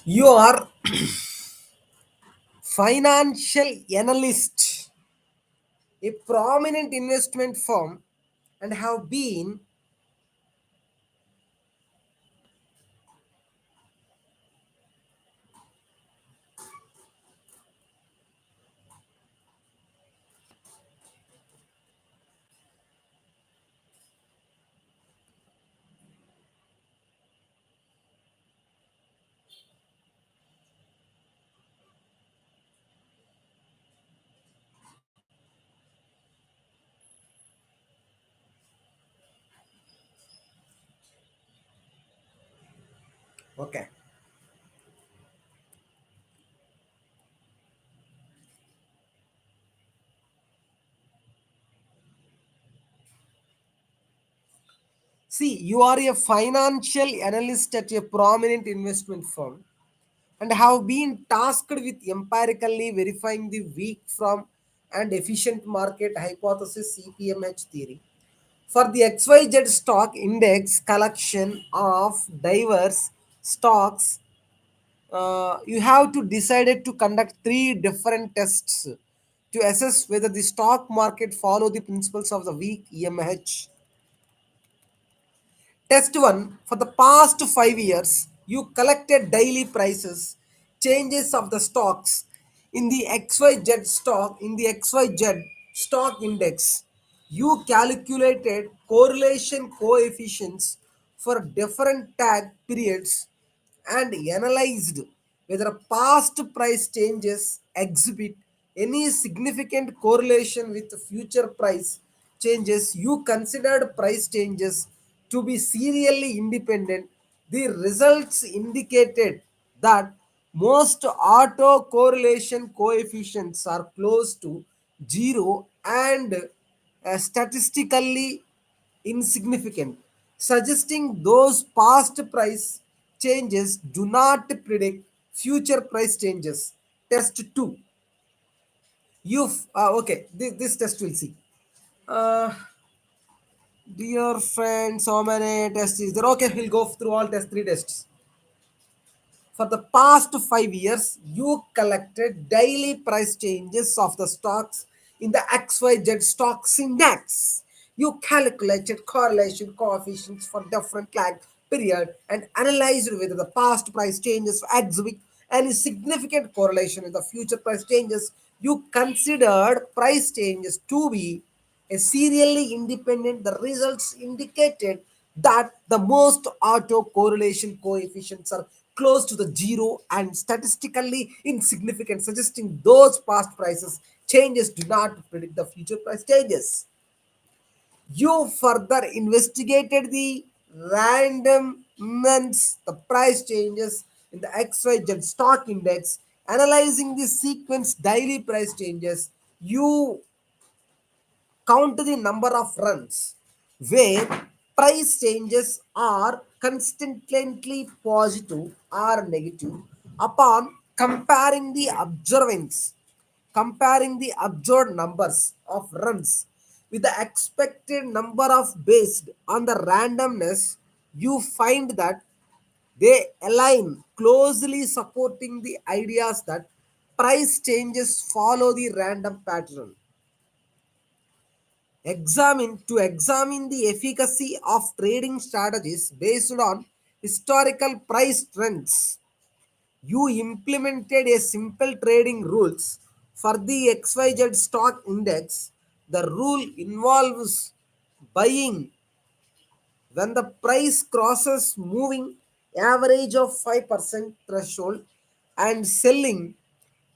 You are financial analyst, a prominent investment firm, and have been okay. See, you are a financial analyst at a prominent investment firm and have been tasked with empirically verifying the weak from and efficient market hypothesis CPMH theory for the XYZ stock index collection of diverse stocks. You have to decided to conduct three different tests to assess whether the stock market follow the principles of the weak EMH. Test 1. For the past 5 years, you collected daily prices, changes of the stocks in the XYZ stock index. You calculated correlation coefficients for different tag periods and analyzed whether past price changes exhibit any significant correlation with future price changes. You considered price changes to be serially independent. The results indicated that most autocorrelation coefficients are close to zero and statistically insignificant, suggesting those past price changes do not predict future price changes. Test 2. Okay, this test will see. Uh, Dear friends, how many tests is there? Okay, we'll go through all test three tests. For the past 5 years, you collected daily price changes of the stocks in the XYZ stocks index. You calculated correlation coefficients for different lag period and analyzed whether the past price changes exhibit any significant correlation with the future price changes. You considered price changes to be a serially independent. The results indicated that the most autocorrelation coefficients are close to the zero and statistically insignificant, suggesting those past prices changes do not predict the future price changes. You further investigated the randomness, the price changes in the XYZ stock index, analyzing the sequence daily price changes. You count the number of runs where price changes are consistently positive or negative upon comparing the observed numbers of runs with the expected number of based on the randomness. You find that they align closely, supporting the ideas that price changes follow the random pattern. Examine the efficacy of trading strategies based on historical price trends. You implemented a simple trading rules for the XYZ stock index. The rule involves buying when the price crosses moving average of 5% threshold and selling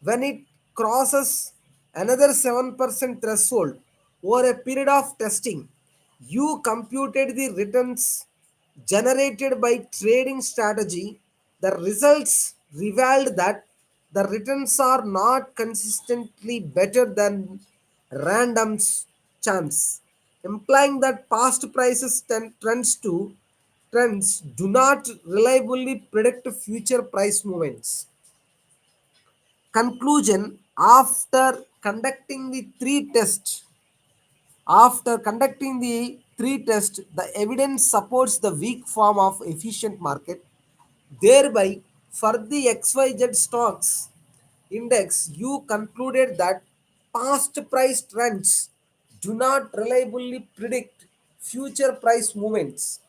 when it crosses another 7% threshold. Over a period of testing, you computed the returns generated by trading strategy. The results revealed that the returns are not consistently better than random's chance, implying that past prices trends do not reliably predict future price movements. Conclusion: after conducting the three tests, the evidence supports the weak form of efficient market, thereby For the XYZ stocks index, you concluded that past price trends do not reliably predict future price movements.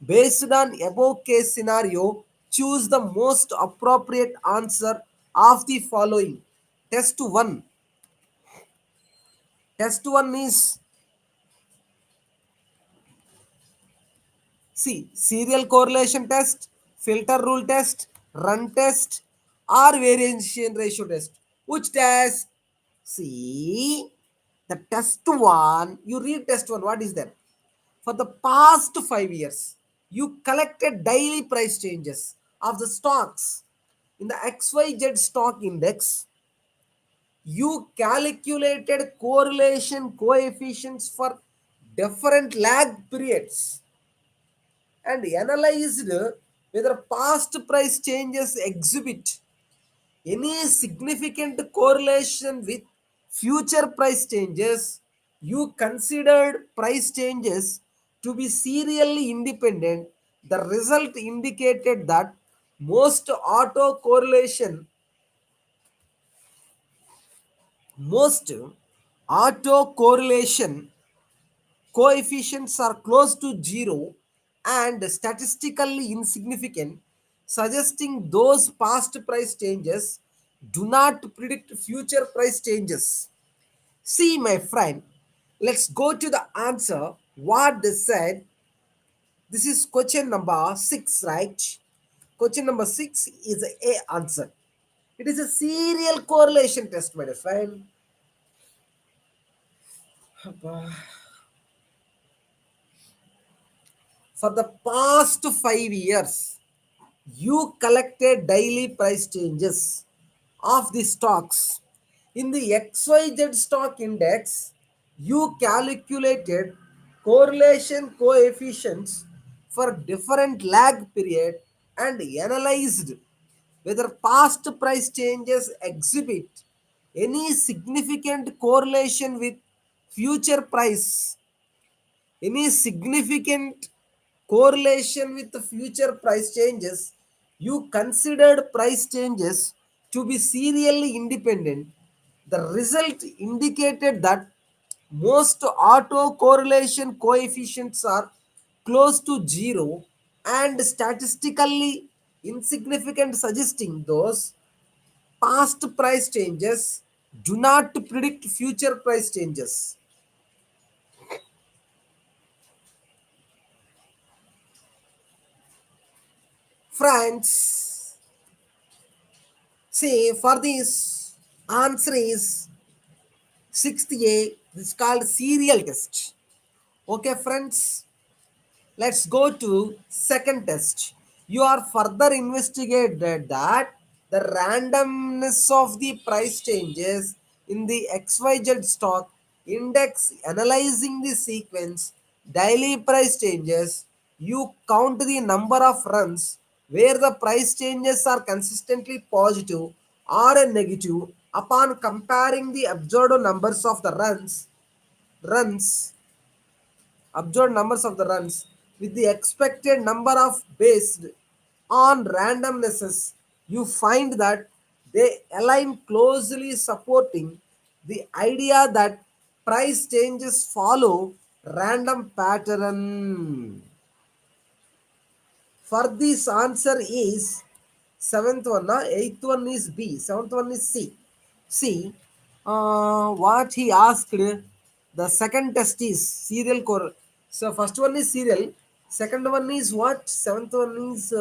Based on above case scenario, choose the most appropriate answer of the following. Test 1. Test 1 is C. Serial correlation test, filter rule test, run test, or variation ratio test. Which test? See, the test 1, you read test 1, what is that? For the past 5 years, you collected daily price changes of the stocks in the XYZ stock index. You calculated correlation coefficients for different lag periods and analyzed whether past price changes exhibit any significant correlation with future price changes. You considered price changes to be serially independent. The result indicated that most most autocorrelation coefficients are close to zero and statistically insignificant, suggesting those past price changes do not predict future price changes. See, my friend, let's go to the answer. What they said, this is question number 6, right? Question number 6 is A answer. It is a serial correlation test, my friend. For the past 5 years, you collected daily price changes of the stocks. In the XYZ stock index, you calculated correlation coefficients for different lag period and analyzed whether past price changes exhibit any significant correlation with future price, any significant correlation with the future price changes. You considered price changes to be serially independent. The result indicated that most autocorrelation coefficients are close to zero and statistically insignificant, suggesting those past price changes do not predict future price changes. Friends, see, for this answer is 6th A. This is called serial test. Okay, friends, let's go to second test. You are further investigated that the randomness of the price changes in the XYZ stock index, analyzing the sequence daily price changes. You count the number of runs where the price changes are consistently positive or negative. Upon comparing the observed numbers of the runs observed numbers of the runs with the expected number of based on randomnesses, you find that they align closely, supporting the idea that price changes follow random pattern. For this answer is seventh one, eighth one is B, seventh one is C. See, what he asked, the second test is serial core. So first one is serial, second one is what? Seventh one is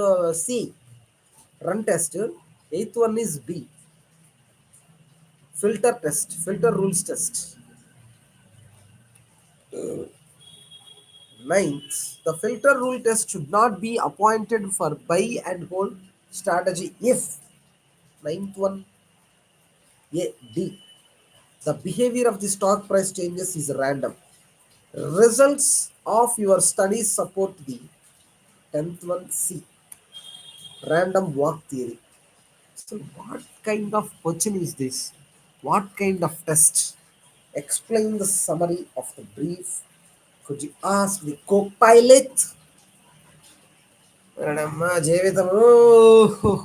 C, run test. Eighth one is B, filter test, filter rules test. Ninth, the filter rule test should not be appointed for buy and hold strategy if ninth one A D. The behavior of the stock price changes is random. Results of your studies support the 10th one C, random walk theory. So, what kind of question is this? What kind of test? Explain the summary of the brief. Could you ask the co pilot? ఎడమ్మ జీవితము.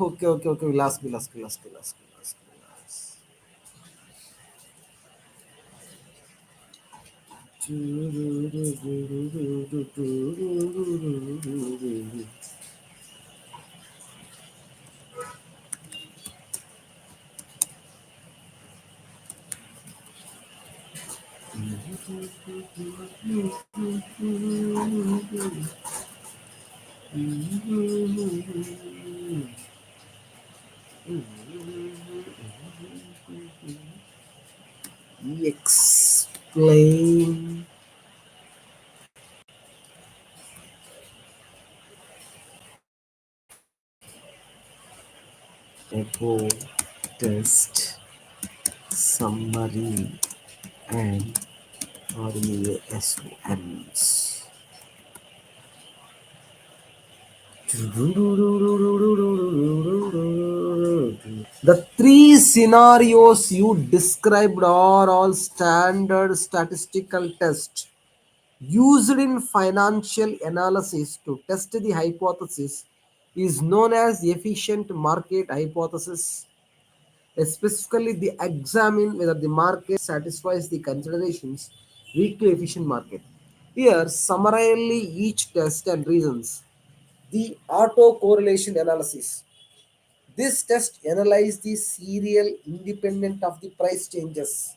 Okay okay okay Vilas Vilas Vilas Vilas Vilas Vilas. Explain about test summary and RESONs. The three scenarios you described are all standard statistical tests used in financial analysis to test the hypothesis is known as efficient market hypothesis. Specifically, they examine whether the market satisfies the considerations weakly efficient market. Here, summarily each test and reasons. The auto correlation analysis. This test analyzes the serial independent of the price changes.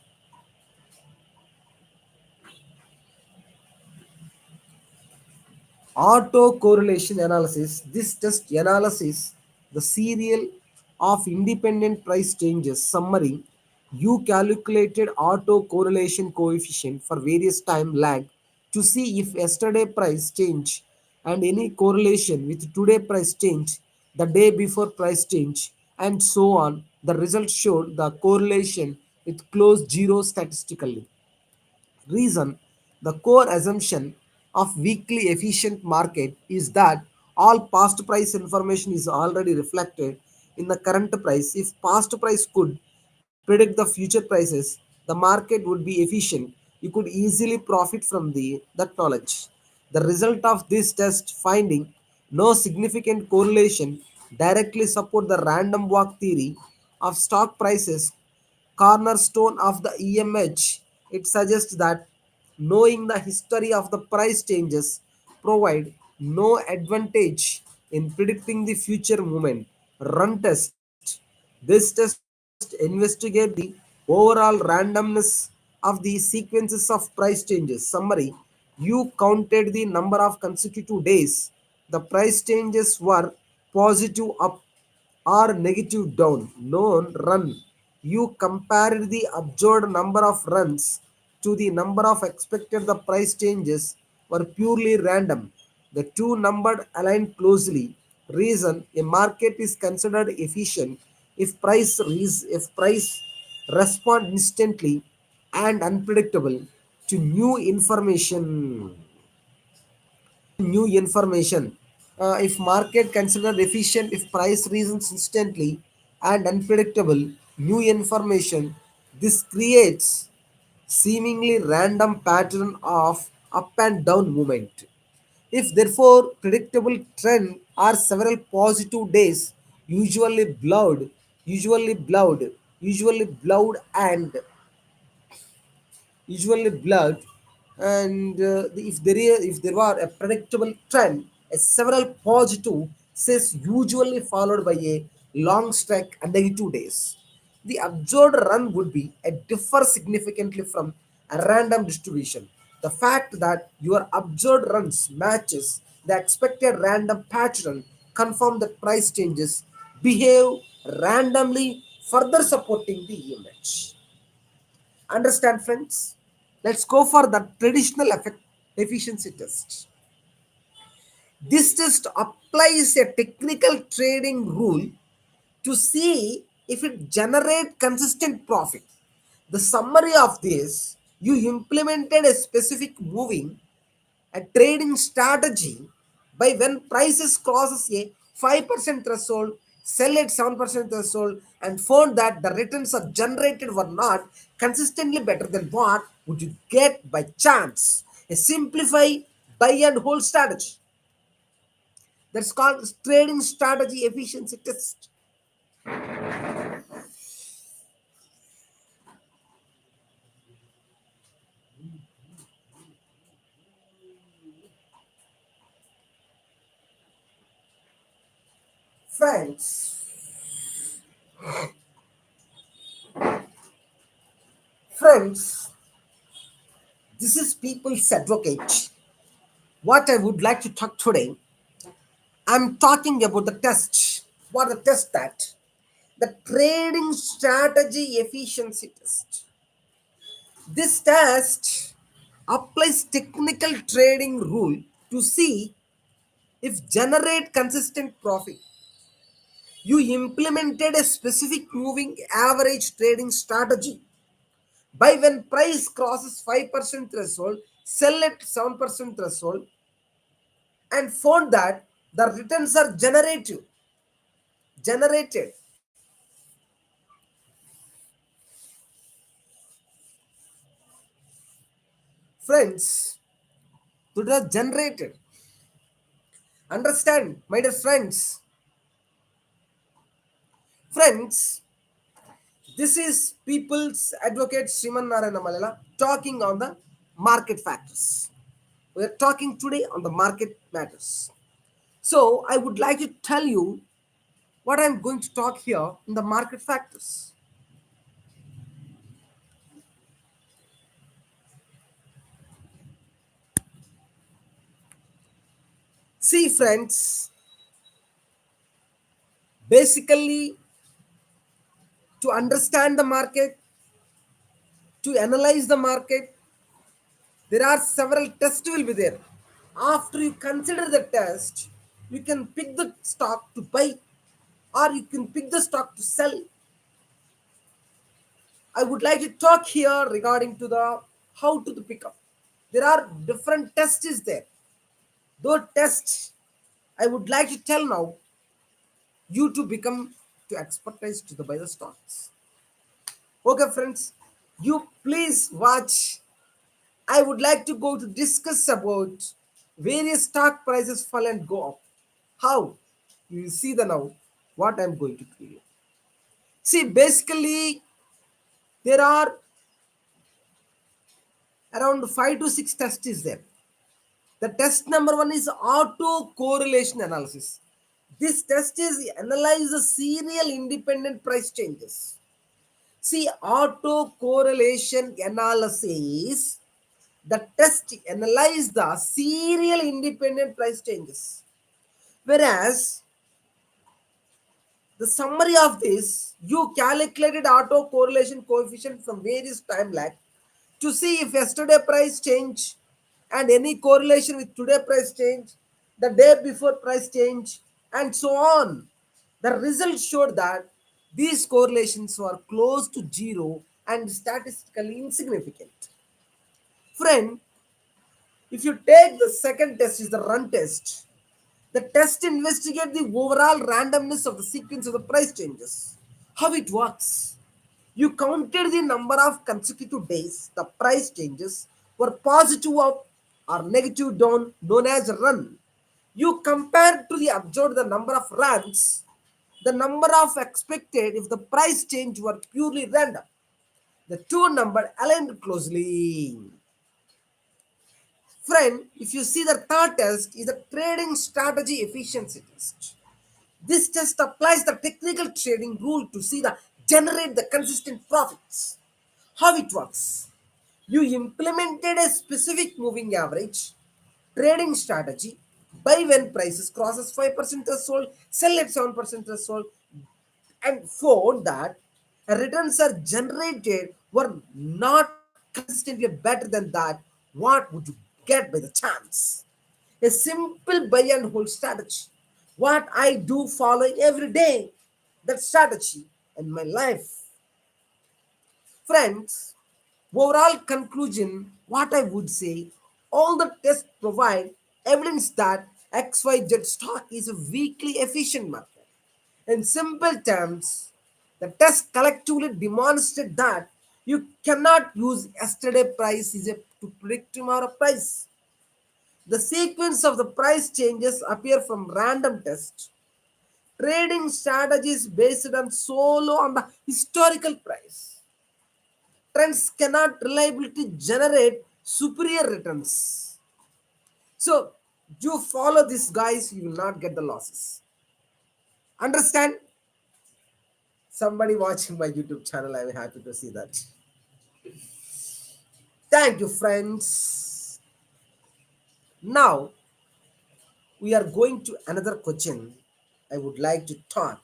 Auto-correlation analysis. This test analyzes the serial of independent price changes. Summary. You calculated auto-correlation coefficient for various time lag to see if yesterday price change and any correlation with today price change, the day before price change, and so on. The result showed the correlation with close zero statistically. Reason. The core assumption of weekly efficient market is that all past price information is already reflected in the current price. If past price could predict the future prices, the market would be efficient. You could easily profit from that knowledge. The result of this test finding no significant correlation directly support the random walk theory of stock prices cornerstone of the EMH. It suggests that knowing the history of the price changes provide no advantage in predicting the future movement. Run test. This test investigates the overall randomness of the sequences of price changes. Summary. You counted the number of consecutive days the price changes were positive up or negative down. Known run. You compared the observed number of runs to the number of expected the price changes were purely random. The two numbered align closely. Reason. A market is considered efficient if price respond instantly and unpredictable to new information. If market considered efficient if price reasons instantly and unpredictable new information, this creates seemingly random pattern of up and down movement. If therefore predictable trend are several positive days, usually blurred, usually blurred, usually blurred and usually blurred, and if there were a predictable trend, a several positive says usually followed by a long stretch and negative days. The observed run would be a differ significantly from a random distribution. The fact that your observed runs matches the expected random pattern confirm that price changes behave randomly, further supporting the image. Understand, friends? Let's go for the traditional efficiency test. This test applies a technical trading rule to see if it generates consistent profit. The summary of this, you implemented a specific moving a trading strategy by when prices crosses a 5% threshold, sell at 7% threshold, and found that the returns are generated were not consistently better than what would you get by chance. A simplified buy and hold strategy. That's called trading strategy efficiency test. Friends, friends, this is people's advocate. What I would like to talk today, I'm talking about the test. What the test that? The trading strategy efficiency test. This test applies technical trading rule to see if generate consistent profit. You implemented a specific moving average trading strategy. By when price crosses 5% threshold, sell at 7% threshold, and found that the returns are generated. Friends, it was generated. Understand, my dear friends. Friends, this is people's advocate Sriman Narayana Malala talking on the market factors. We are talking today on the market matters. So I would like to tell you what I'm going to talk here in the market factors. See, friends, basically, to understand the market, to analyze the market, there are several tests will be there. After you consider the test, you can pick the stock to buy or you can pick the stock to sell. I would like to talk here regarding to the how to the pickup. There are different tests is there. Those tests I would like to tell now you to become to expertise to the buy the stocks. Okay, friends, you please watch. I would like to go to discuss about various stock prices fall and go up. How? You will see the now what I'm going to tell you. See, basically there are around 5 to 6 tests is there. The test number one is auto correlation analysis. This test is analyze the serial independent price changes. See, auto correlation analysis, the test analyze the serial independent price changes. Whereas the summary of this, you calculated auto correlation coefficient from various time lag to see if yesterday price change and any correlation with today price change, the day before price change, and so on. The results showed that these correlations were close to zero and statistically insignificant. Friend, if you take the second test is the run test. The test investigates the overall randomness of the sequence of the price changes. How it works? You counted the number of consecutive days the price changes were positive up or negative down, known as run. You compared to the observed the number of runs, the number of expected if the price change were purely random. The two numbers aligned closely. Friend, if you see the third test is the trading strategy efficiency test. This test applies the technical trading rule to see the generate the consistent profits. How it works? You implemented a specific moving average trading strategy. Buy when prices crosses 5% threshold, sell at 7% threshold, and found that returns are generated were not consistently better than that. What would you get by the chance? A simple buy and hold strategy. What I do following every day. That strategy in my life. Friends, overall conclusion, what I would say, all the tests provide evidence that XYZ stock is a weakly efficient market. In simple terms, the test collectively demonstrate that you cannot use yesterday price to predict tomorrow price. The sequence of the price changes appear from random tests. Trading strategies based on solo on the historical price. Trends cannot reliably generate superior returns. So, you follow this, guys, you will not get the losses. Understand? Somebody watching my YouTube channel, I'm happy to see that. Thank you, friends. Now, we are going to another question. I would like to talk.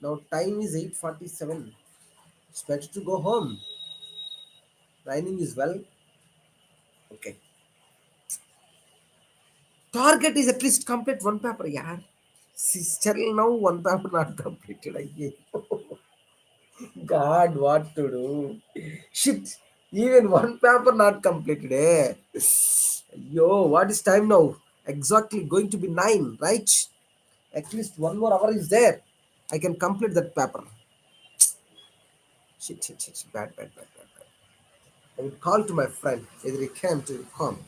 Now, time is 8:47. It's better to go home. Raining is well. Okay. Target is at least complete one paper, yeah. Still now one paper not completed. God, what to do? Shit, even one paper not completed. Eh? Yo, what is time now? Exactly going to be 9, right? At least 1 more hour is there. I can complete that paper. Shit. Bad. I will call to my friend. Either he came to come.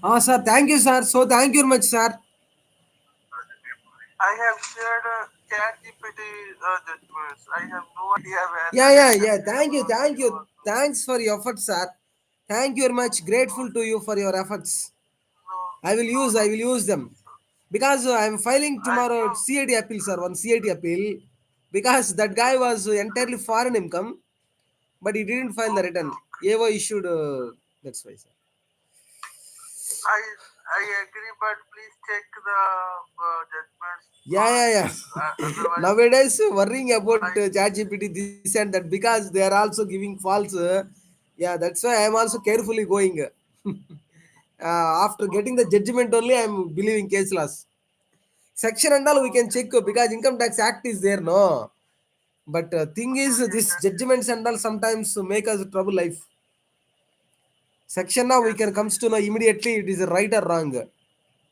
Ah, sir, thank you, sir. So, thank you very much, sir. Yeah. Thank you. Thanks for your efforts, sir. Thank you very much. Grateful to you for your efforts. I will use them. Because I'm filing tomorrow CAD appeal, sir, one CAD appeal. Because that guy was entirely foreign income, but he didn't file the return. AO issued, that's why, sir. Yeah. Nowadays, worrying about ChatGPT, this and that, because they are also giving false. Yeah, that's why I'm also carefully going. After getting the judgment only, I'm believing case loss. Section and all we can check because Income Tax Act is there, no. But thing is, this judgments and all sometimes make us trouble life. Section now we can comes to know immediately it is right or wrong.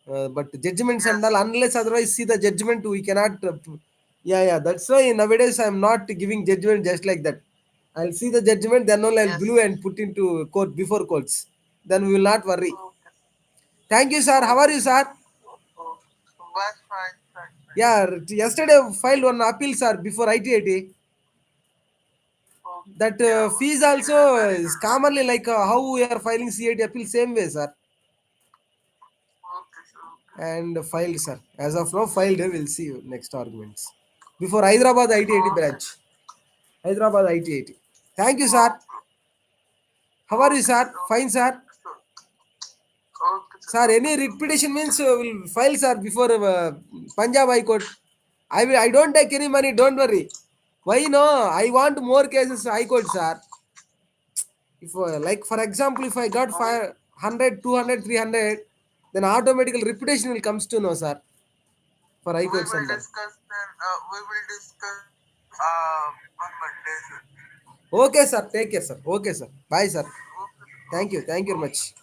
But judgments and all, unless otherwise see the judgment, we cannot. Yeah. That's why nowadays I'm not giving judgment just like that. I'll see the judgment, then only I'll blue and put into court before courts. Then we will not worry. Thank you, sir. How are you, sir? Yeah, yesterday filed one appeal, sir, before ITIT. That fees also is commonly like how we are filing CIT appeal, same way, sir. And filed, sir. As of now, filed. We'll see you next arguments. Before Hyderabad ITIT branch. Hyderabad ITIT. Thank you, sir. How are you, sir? Fine, sir. Sir, any writ petition means we'll file, sir, before Punjab High Court. I don't take any money, don't worry. Why no? I want more cases High Court, sir. If like for example, if I got 500, 200, 300, then automatically reputation will comes to know, sir. For High Court center. We will discuss on Monday, sir. Okay, sir. Take care, sir. Okay, sir. Bye, sir. Thank you. Thank you very much.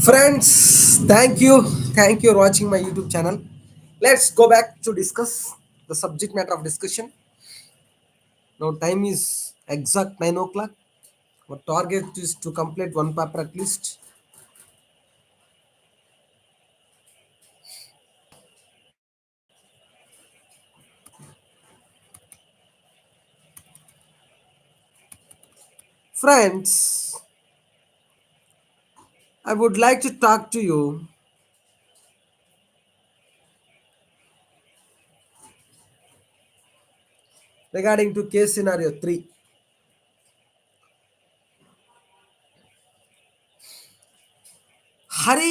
Friends, thank you for watching my YouTube channel. Let's go back to discuss the subject matter of discussion. Now time is exact 9 o'clock. Our target is to complete one paper at least. Friends, I would like to talk to you regarding to case scenario 3. Hari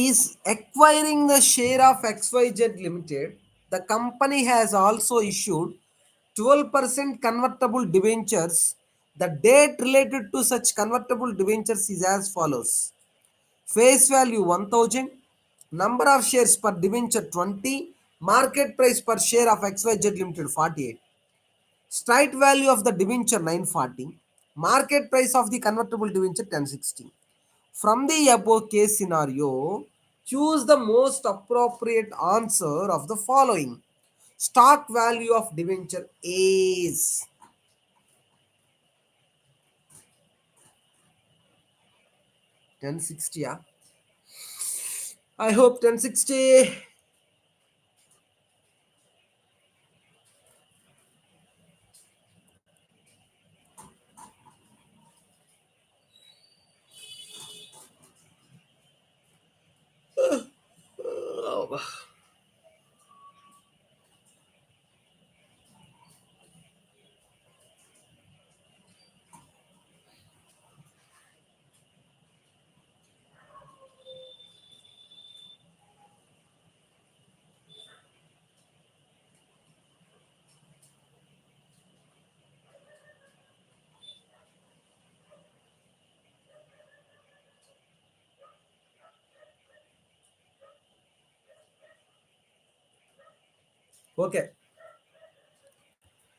is acquiring the share of XYZ Limited. The company has also issued 12% convertible debentures. The date related to such convertible debentures is as follows. Face value 1000, number of shares per debenture 20, market price per share of XYZ Limited 48. Straight value of the debenture 940, market price of the convertible debenture 1060. From the above case scenario, choose the most appropriate answer of the following. Stock value of debenture is 1060. Yeah? I hope 1060. Okay.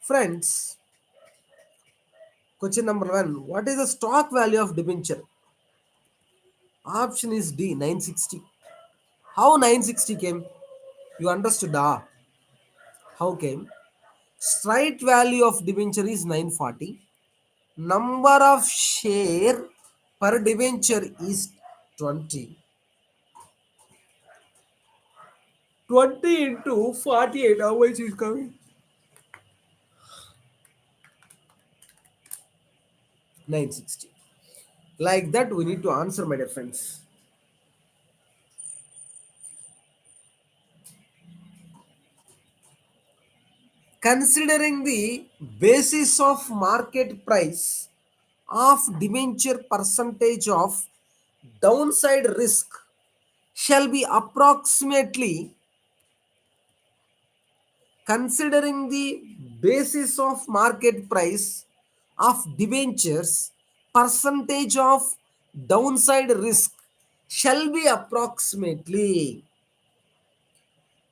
Friends, question number 1. What is the stock value of debenture? Option is D, 960. How 960 came? You understood? How came? Straight value of debenture is 940. Number of share per debenture is 20. 20 into 48, how much is coming? 960. Like that, we need to answer, my dear friends. Considering the basis of market price of debenture, percentage of downside risk shall be approximately, considering the basis of market price of debentures, percentage of downside risk shall be approximately,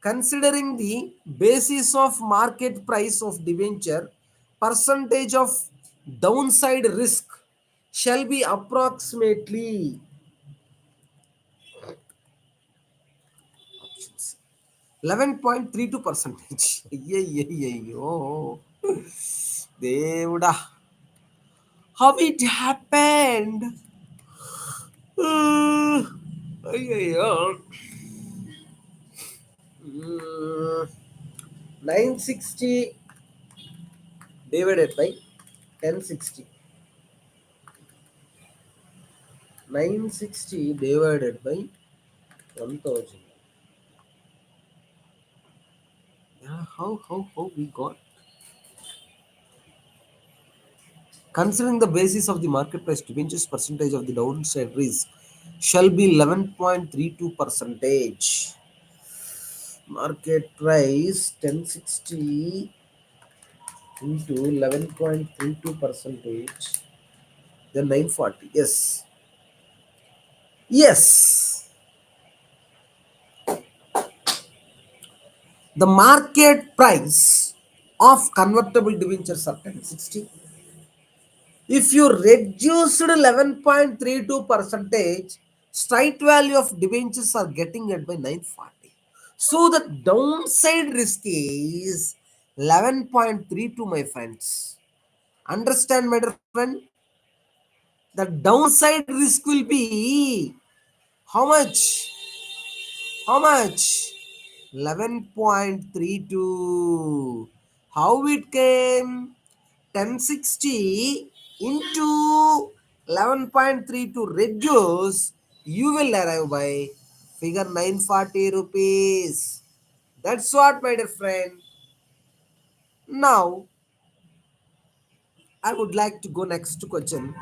considering the basis of market price of debenture, percentage of downside risk shall be approximately 11.32 percentage. అయ్యయ్యో దేవుడా, how it happened? అయ్యయ్యో 960 divided by 1060. 960 divided by 1000. Yeah, how we got? Considering the basis of the market price, debentures percentage of the downside risk shall be 11.32 percentage. Market price 1060 into 11.32 percentage, then 940. Yes. Yes. The market price of convertible debentures are 1060. If you reduced 11.32 percentage, Strike value of debentures are getting at by 940. So the downside risk is 11.32, my friends. Understand, my dear friend? The downside risk will be how much? How much? 11.32. How it came? 1060 into 11.32 reduce, you will arrive by figure 940 rupees. That's what, my dear friend. Now, I would like to go next question.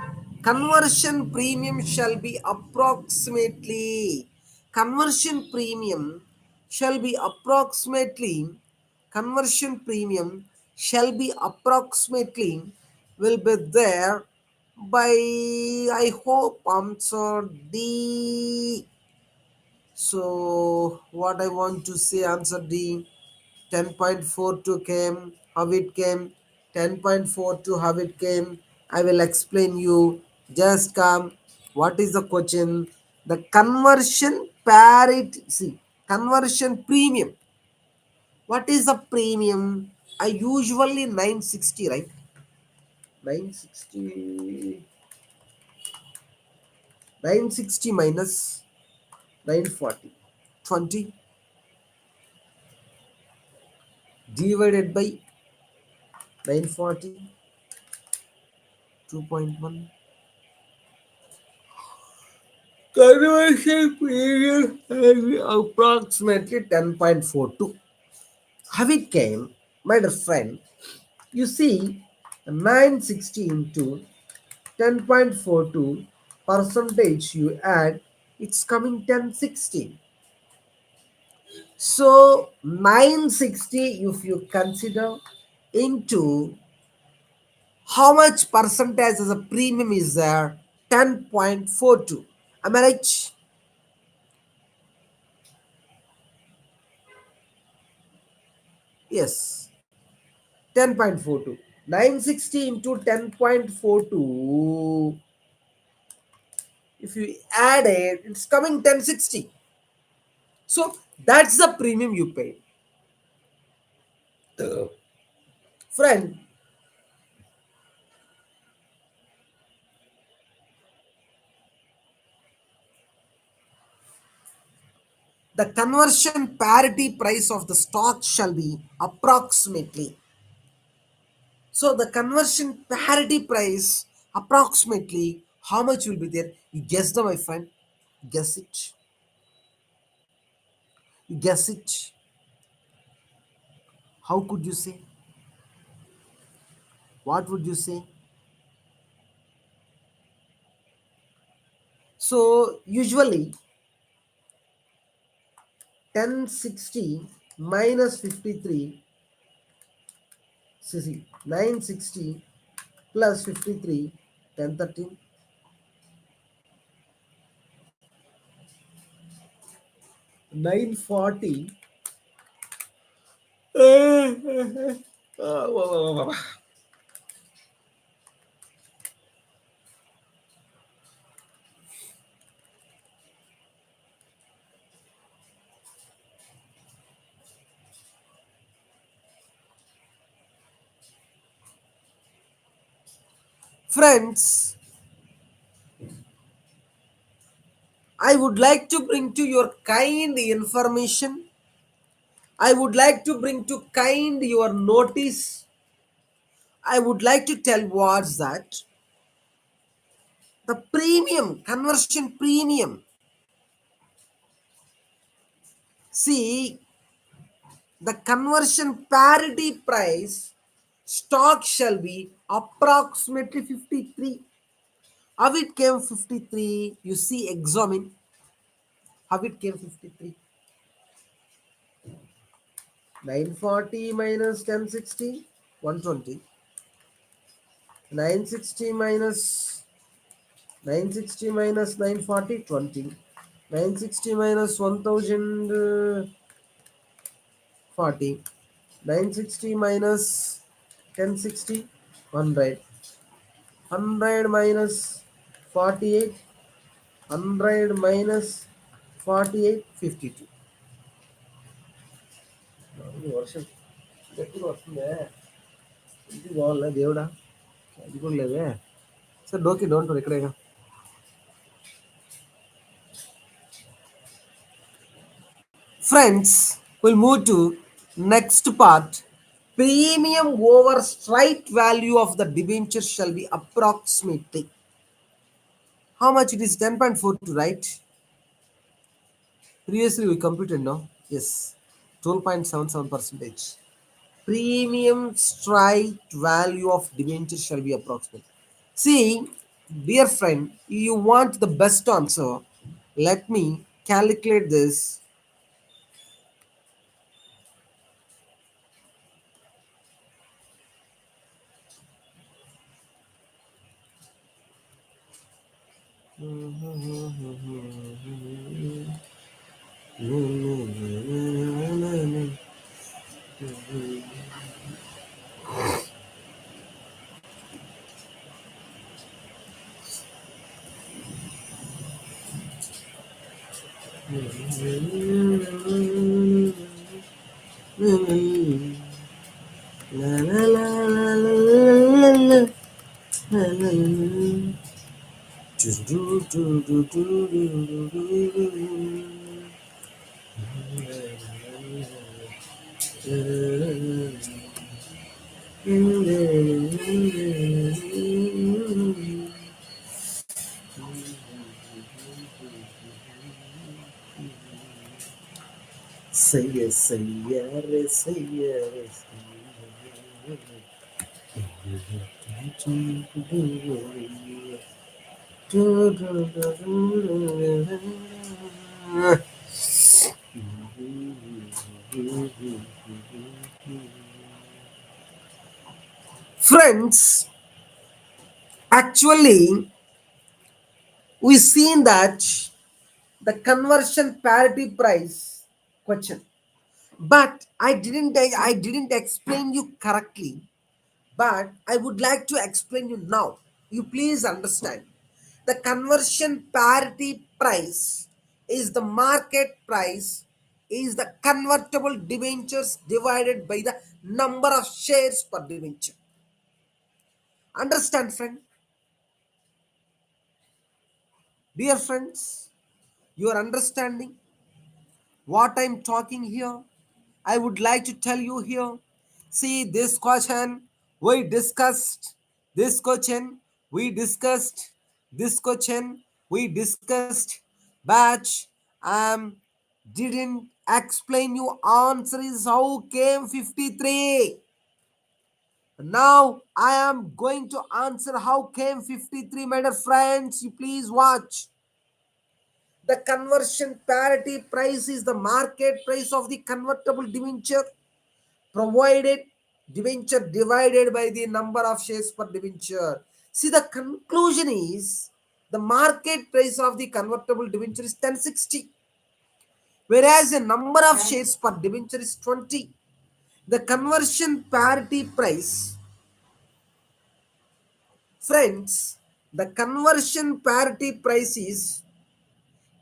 Conversion premium shall be approximately. Conversion premium shall be approximately. Conversion premium shall be approximately will be there by, I hope, answer D. So what I want to say, answer D. 10.42 came, how it came, 10.42 how it came. I will explain you. Just come. What is the question? The conversion parity, see, conversion premium. What is the premium? I usually 960, right? 960, 960 minus 940. 20 divided by 940, 2.1. Conversion period is approximately 10.42. How it came, my dear friend? You see, 960 into 10.42 percentage you add, it's coming 1060. So 960, if you consider into how much percentage as a premium is there, 10.42. Am I right? Yes. 10.42. 960 into 10.42. If you add it, it's coming 1060. So that's the premium you pay. Friend, the conversion parity price of the stock shall be approximately. So the conversion parity price approximately how much will be there? You guess them, my friend. Guess it. You guess it. How could you say? What would you say? So usually 1060 minus 53, see, 960 plus 53, 1013, 940. Friends, I would like to bring to your kind information. I would like to bring to kind your notice. I would like to tell what's that. The premium, conversion premium. See, the conversion parity price stock shall be approximately 53. How it came 53? You see, examine how it came 53. 940 minus 1060, 120. 960 minus 960 minus 940, 20. 960 minus 1040. 960 minus 1060, 100. 100 minus 48, 100 minus 48, 52. ఇది వర్షం గట్టిగా వస్తుందే, ఇది బాగుందా దేవుడా, అది కూడా లేదే. సరే డోకి డోంట్ వరీ, ఇక్కడే. Friends, we'll move to next part. Premium over straight value of the debenture shall be approximately. How much it is? 10.42, right? Previously we computed, no? Yes. 12.77 percentage. Premium straight value of debenture shall be approximate. See, dear friend, you want the best answer. Let me calculate this. Say yes, say yes, say yes. Friends, actually, we seen that the conversion parity price question, but I didn't explain you correctly. But I would like to explain you now. You please understand. The conversion parity price is the market price, is the convertible debentures divided by the number of shares per debenture. Understand, friend? Dear friends, you are understanding what I'm talking here? I would like to tell you here. See, this question we discussed. This question we discussed. This question we discussed. Batch didn't explain you answer is how came 53. Now I am going to answer how came 53, my dear friends. You please watch. The conversion parity price is the market price of the convertible debenture provided debenture divided by the number of shares per debenture. See, the conclusion is the market price of the convertible debenture is 1060, whereas the number of shares per debenture is 20. The conversion parity price, friends, the conversion parity price is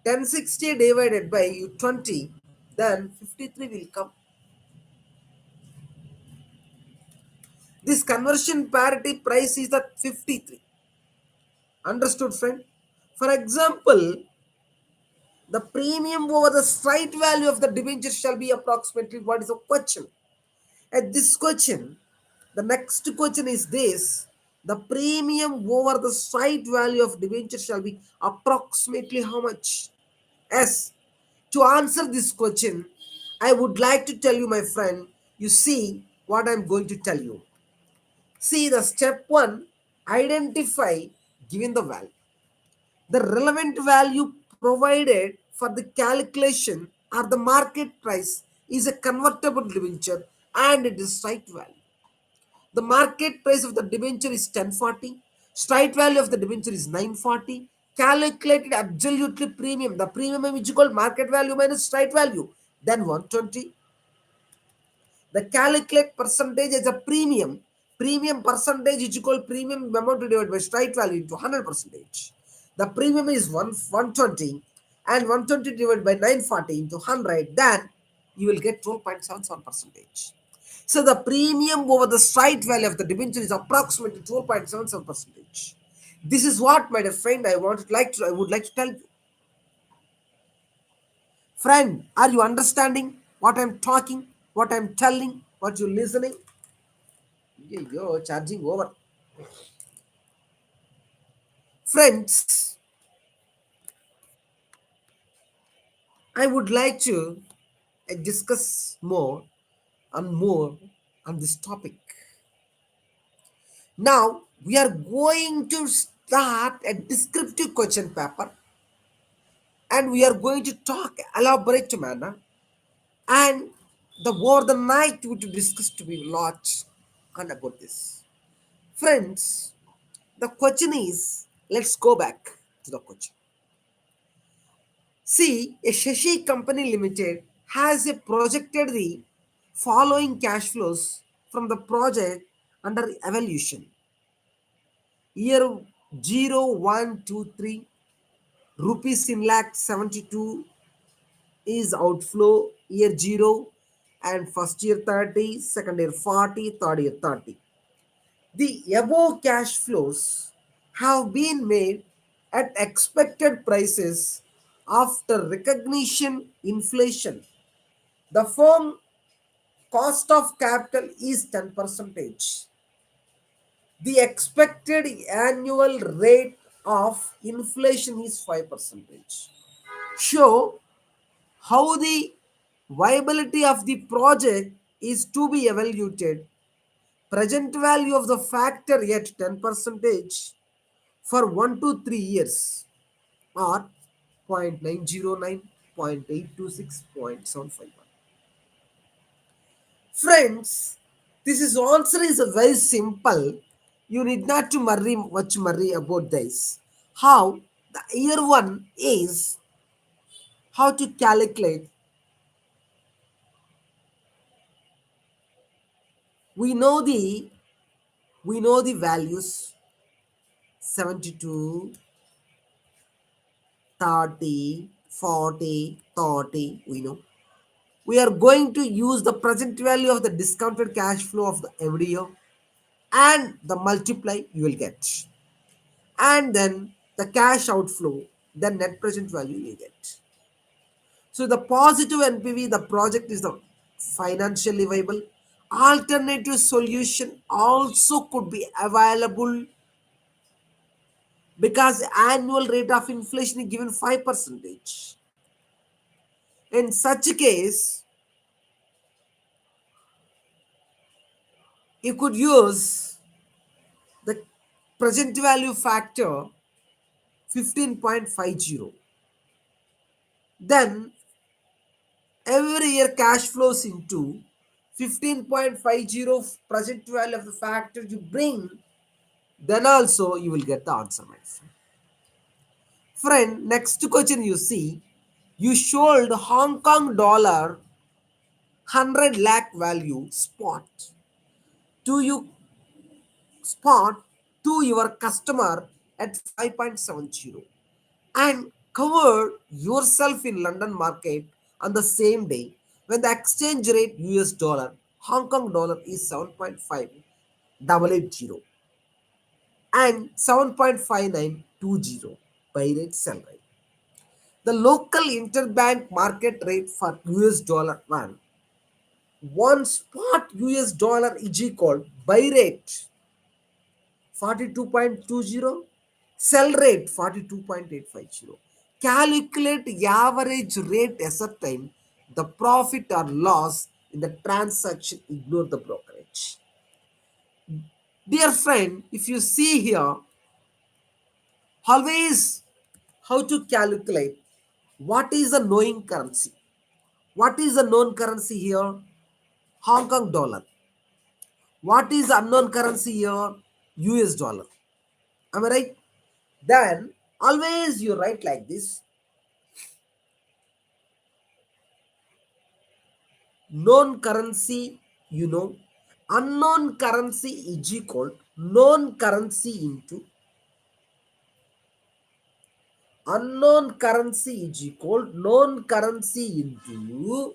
1060 divided by 20, then 53 will come. This conversion parity price is the 53. Understood, friend? For example, the premium over the straight value of the debenture shall be approximately, what is the question? At this question, the next question is this. The premium over the straight value of debenture shall be approximately how much? Yes. To answer this question, I would like to tell you, my friend, you see what I'm going to tell you. See, the step 1, identify given the value. The relevant value provided for the calculation or the market price is a convertible debenture and it is straight value. The market price of the debenture is 1040, straight value of the debenture is 940, calculated absolutely premium. The premium is equal market value minus straight value, then 120. The calculate percentage as a premium percentage is equal premium amount divided by straight value into 100 percentage. The premium is 120 and 120 divided by 940 into 100, then you will get 12.77 percentage. So the premium over the straight value of the debenture is approximately 12.77 percentage. This is what, my dear friend, I would like to tell you. Friend, are you understanding what I'm talking, what I'm telling, what you're listening? Yo, charging over. Friends, I would like to discuss more and more on this topic. Now, we are going to start a descriptive question paper and we are going to talk elaborate manner and the over the night we to discuss to be lot and about this. Friends, the question is, let's go back to the question. See, a Shashi Company Limited has a projected the following cash flows from the project under evaluation. Year 0123 rupees in lakh 72 is outflow. Year 0 and first year 30, second year 40, third year 30. The above cash flows have been made at expected prices after recognition inflation. The firm cost of capital is 10 percentage. The expected annual rate of inflation is 5 percentage. Show how the viability of the project is to be evaluated. Present value of the factor at 10 percentage for 1 to 3 years or 0.909, 0.826, 0.751. Friends, this is answer is very simple. You need not to worry about this. How the year one is how to calculate. We know the values 72, 30, 40, 30. We know. We are going to use the present value of the discounted cash flow of the every year and the multiply you will get. And then the cash outflow, the net present value you get. So the positive NPV, the project is the financially viable. Alternative solution also could be available because annual rate of inflation is given 5 percentage. In such a case, you could use the present value factor 15.50. Then every year cash flows into 15.50 present value of the factor you bring, then also you will get the answer, my friend. Friend, next question you see, you showed Hong Kong dollar 100 lakh value to you spot to your customer at 5.70 and cover yourself in London market on the same day when the exchange rate US dollar Hong Kong dollar is 7.5880 and 7.5920 buy rate sell rate. The local interbank market rate for US dollar one spot US dollar is equal buy rate 42.20, sell rate 42.850. Calculate average rate ascertain the profit or loss in the transaction, ignore the brokerage. Dear friend, if you see here, always how to calculate what is the knowing currency. What is the known currency here? Hong Kong dollar. What is the unknown currency here? US dollar. Am I right? Then always you write like this. Known currency, unknown currency is equal known currency into unknown currency is equal known currency into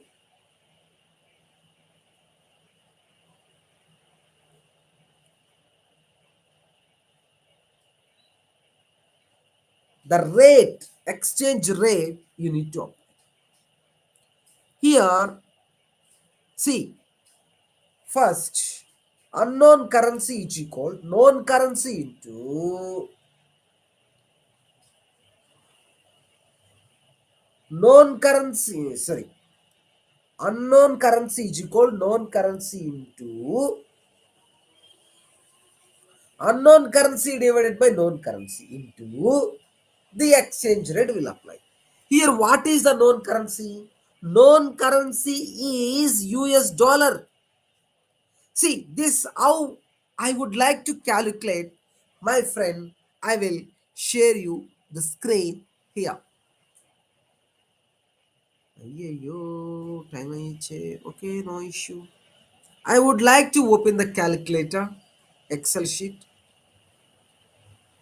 the rate, exchange rate you need to apply. Here, see, first, unknown currency is equal known currency into known currency, sorry, unknown currency is equal known currency into unknown currency divided by known currency into the exchange rate will apply. Here, what is the known currency? Known currency is US dollar. See, this how I would like to calculate, my friend. I will share you the screen here. Ayyo, time aiche. Okay, no issue. I would like to open the calculator, Excel sheet.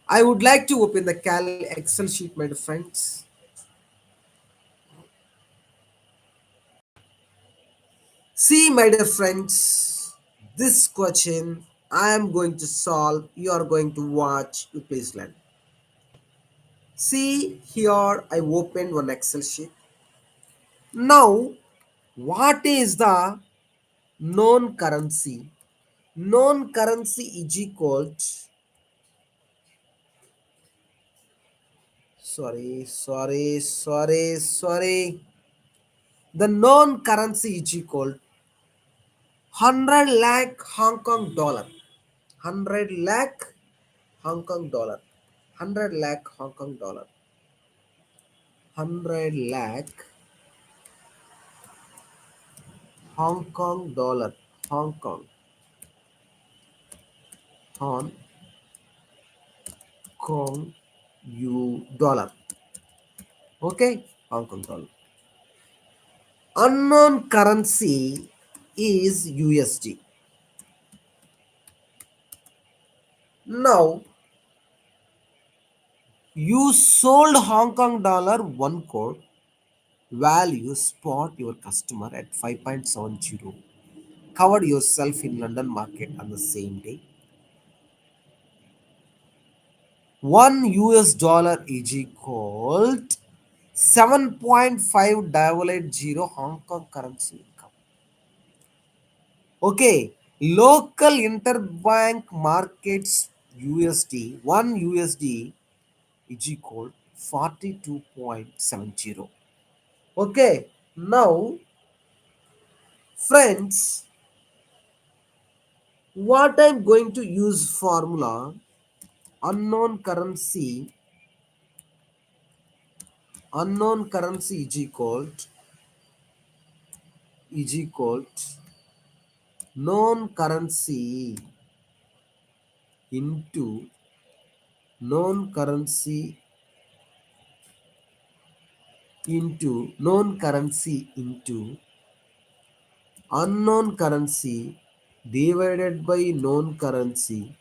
I would like to open the Excel sheet, my friends. See, my dear friends, this question I am going to solve. You are going to watch. You please learn. See, here I opened one Excel sheet. Now, what is the known currency? Known currency is equal to, sorry. The known currency is equal 100 lakh Hong Kong dollar. 100 lakh Hong Kong dollar. 100 lakh Hong Kong dollar. 100 lakh Hong Kong dollar. Hong Kong. Hong Kong dollar. Okay? Hong Kong dollar. Unknown currency is USD. Now, you sold Hong Kong dollar 1 crore value spot your customer at 5.70, covered yourself in London market on the same day. 1 US dollar is equal to 7.580 Hong Kong currency income. Okay, local interbank markets USD, 1 USD is equal 42.70. Okay, now friends, what I'm going to use formula unknown currency is equal to known currency into known currency into unknown currency divided by known currency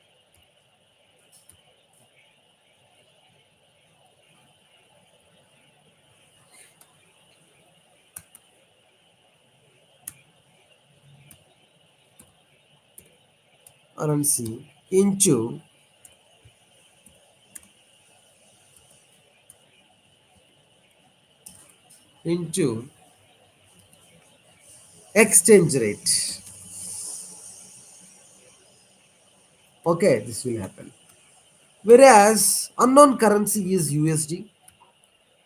into exchange rate. Okay, this will happen. Whereas unknown currency is USD,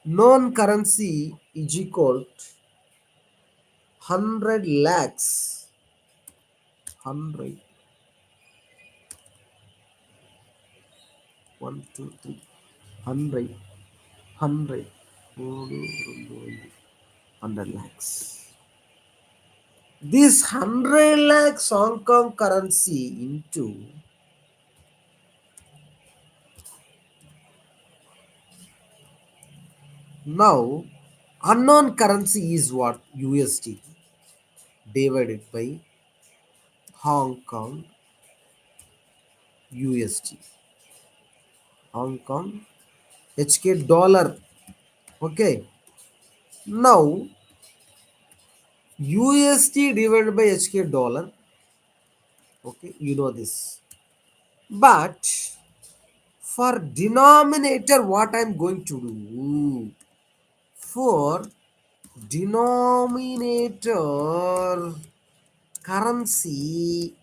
known currency is equal to 100 lakhs, 100, 1, 2, 3, 100, 100, 100 lakhs. This 100 lakhs Hong Kong currency into now unknown currency is what? USD divided by Hong Kong USD. Hong Kong HK dollar Okay. Now USD divided by HK dollar. Okay, you know this. But for denominator, what I'm going to do? For denominator currency,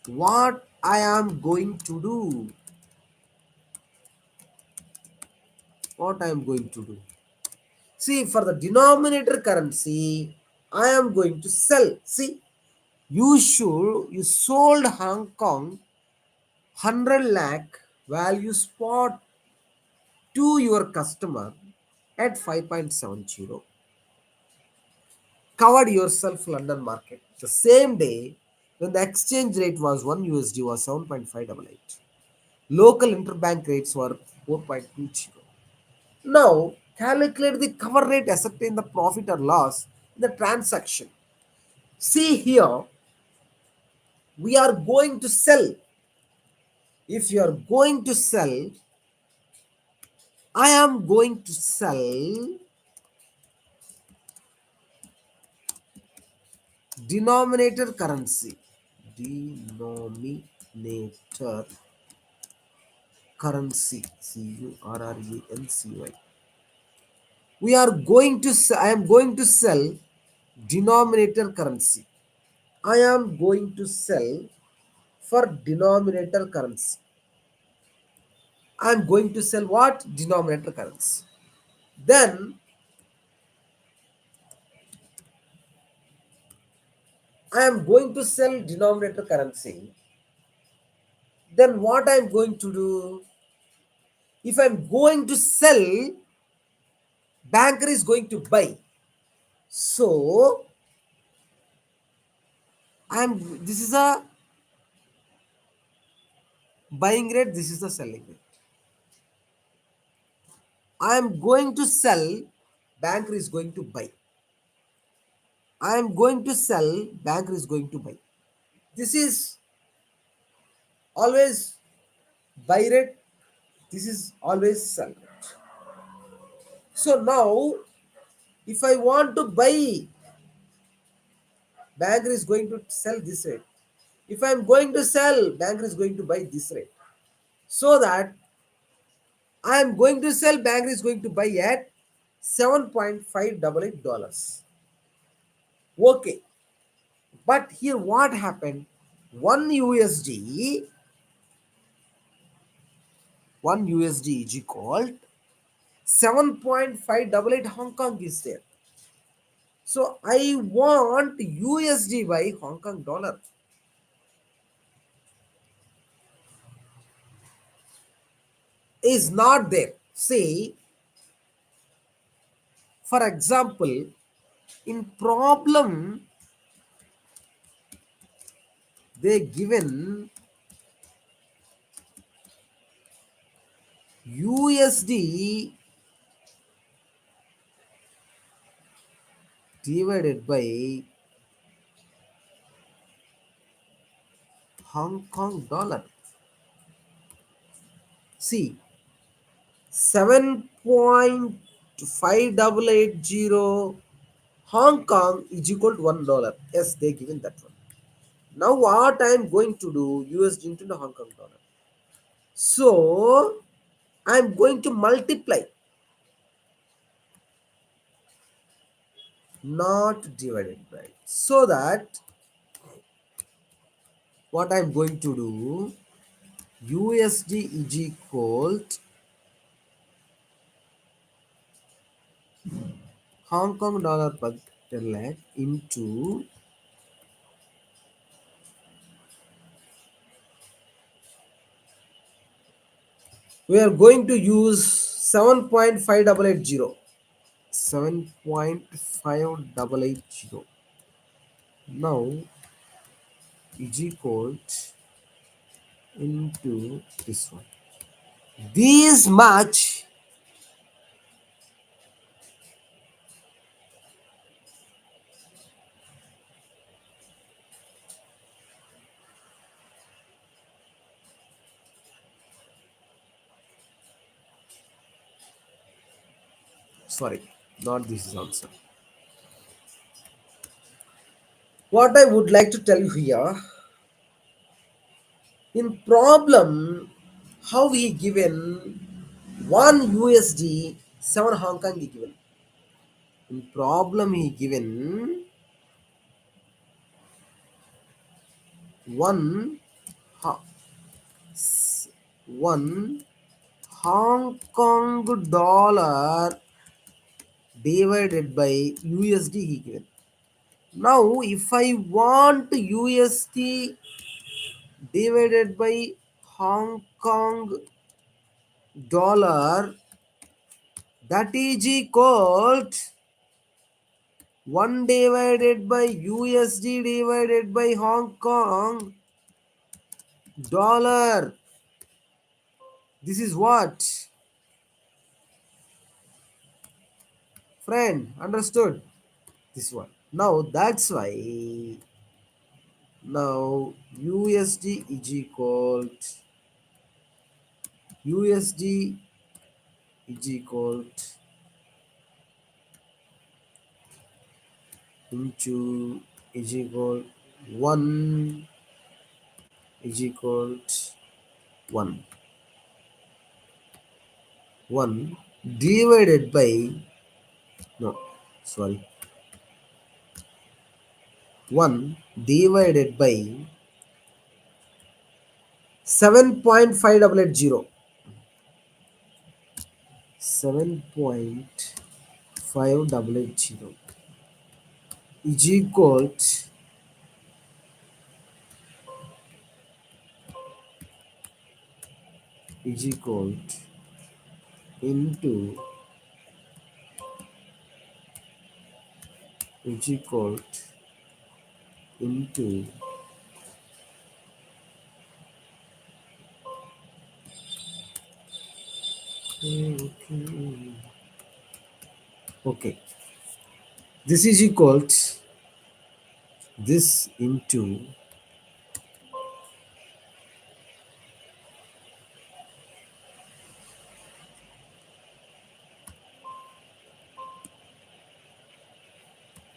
what I am going to do? What I am going to do? See, for the denominator currency, I am going to sell. See, you sold Hong Kong 100 lakh value spot to your customer at 5.70, covered yourself London market. The same day when the exchange rate was 1 USD was 7.588. Local interbank rates were 4.20. Now calculate the cover rate accepting the profit or loss in the transaction. See here, we are going to sell. If you are going to sell, I am going to sell denominator currency. Denominator currency. CURRENCY. We are going to I am going to sell denominator currency. I am going to sell for denominator currency. I am going to sell what? Denominator currency. Then I am going to sell denominator currency. Then what I am going to do? If I am going to sell, banker is going to buy. So this is a buying rate, this is the selling rate. I am going to sell, banker is going to buy. I am going to sell, banker is going to buy. This is always buy rate, this is always sell rate. So now if I want to buy, banker is going to sell this rate. If I am going to sell, banker is going to buy this rate. So that I am going to sell, banker is going to buy at $7.588. Okay. But here what happened? 1 USD, 1 USD is equal 7.588 Hong Kong is there. So I want USD by Hong Kong dollar. Is not there. Say, for example, in problem they given USD divided by Hong Kong dollar. See, 7.5880 Hong Kong is equal to $1. Yes, they given that one. Now what I am going to do, USD into the Hong Kong dollar. So I am going to multiply, not divided by. So that what I am going to do, USD is equal to Hong Kong dollar per lakh into we are going to use 7.5880. 7.5880 now is equal into this one. These much Sorry, not this is answer. What I would like to tell you here, in problem, how he given 1 USD 7 Hong Kong he given. In problem he given 1 ho- 1 Hong Kong dollar divided by USD he given. Now if I want USD divided by Hong Kong dollar, that is equal to 1 divided by USD divided by Hong Kong dollar. This is what? Friend, understood? This one. Now that's why now USD is equal to USD is equal to into is equal 1 is equal to 1 1 divided by, no, sorry, 1 divided by 7.5880, 7.5880 is equal to is equal to into is equal to into okay, this is equal to this into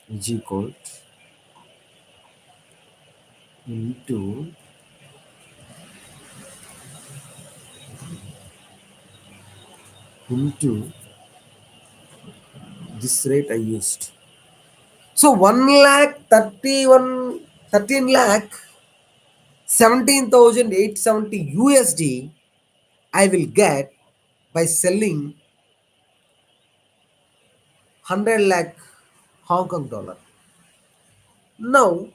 is equal to into into this rate I used. So 1 lakh 31 13 lakh 17,870 USD I will get by selling 100 lakh Hong Kong dollar. Now